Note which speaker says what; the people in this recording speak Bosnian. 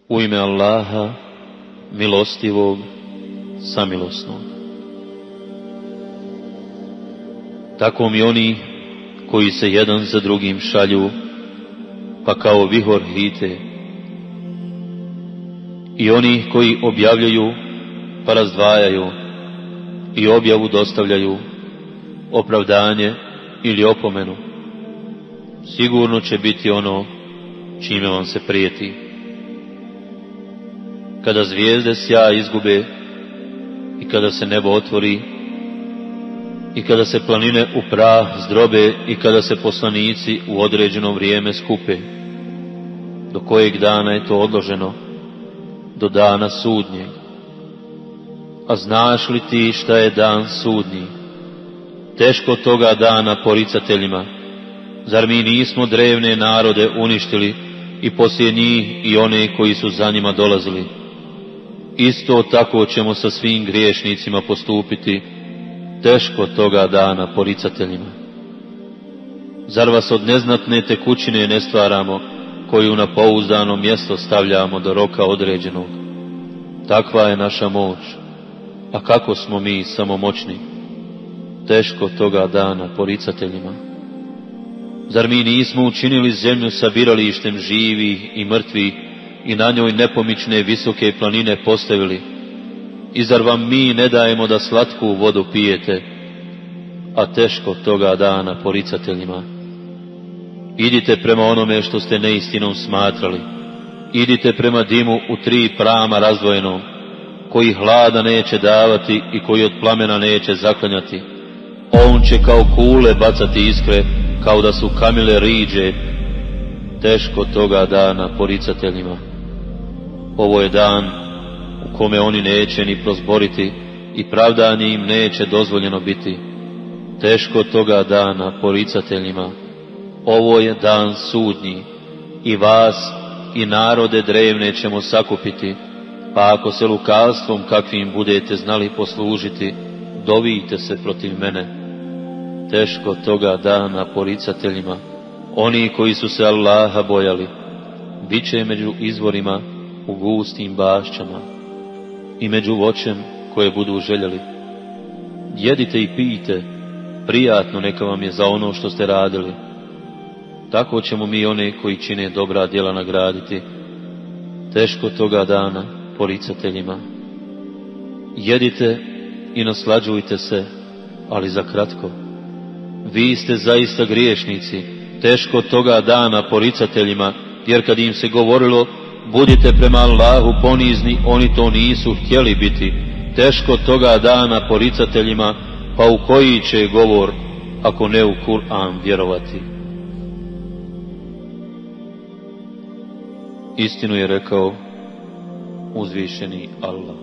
Speaker 1: U ime Allaha, milostivog, samilosnog. Tako mi oni koji se jedan za drugim šalju, pa kao vihor hite, i oni koji objavljuju, pa razdvajaju, i objavu dostavljaju, opravdanje ili opomenu, sigurno će biti ono čime vam se prijeti. Kada zvijezde sjaj izgube i kada se nebo otvori i kada se planine u prah zdrobe i kada se poslanici u određeno vrijeme skupe, do kojeg dana je to odloženo? Do dana sudnjeg. A znaš li ti šta je dan sudnji? Teško toga dana poricateljima. Zar mi nismo drevne narode uništili i poslije njih i one koji su za njima dolazili? Isto tako ćemo sa svim griješnicima postupiti. Teško toga dana poricateljima. Zar vas od neznatne tekućine ne stvaramo, koju na pouzdano mjesto stavljamo do roka određenog? Takva je naša moć. A kako smo mi samomoćni? Teško toga dana poricateljima. Zar mi nismo učinili zemlju sabiralištem živih i mrtvih i na njoj nepomične visoke planine postavili? I zar vam mi ne dajemo da slatku vodu pijete? A teško toga dana poricateljima. Idite prema onome što ste neistinom smatrali. Idite prema dimu u 3 prama razdvojenom, koji hlada neće davati i koji od plamena neće zaklanjati. On će kao kule bacati iskre, kao da su kamile riđe. Teško toga dana poricateljima. Ovo je dan u kome oni neće ni prozboriti i pravdanje im neće dozvoljeno biti. Teško toga dana poricateljima. Ovo je dan sudnji, i vas i narode drevne ćemo sakupiti, pa ako se lukavstvom kakvim budete znali poslužiti, dovijte se protiv mene. Teško toga dana poricateljima. Oni koji su se Allaha bojali, bit će među izvorima u gustim bašćama i među voćem koje budu željeli. Jedite i pijte, prijatno neka vam je za ono što ste radili. Tako ćemo mi one koji čine dobra djela nagraditi. Teško toga dana poricateljima. Jedite i naslađujte se, ali za kratko. Vi ste zaista griješnici. Teško toga dana poricateljima, jer kad im se govorilo budite prema Allahu ponizni, oni to nisu htjeli biti. Teško toga dana poricateljima, pa u koji će govor, ako ne u Kur'an, vjerovati? Istinu je rekao uzvišeni Allah.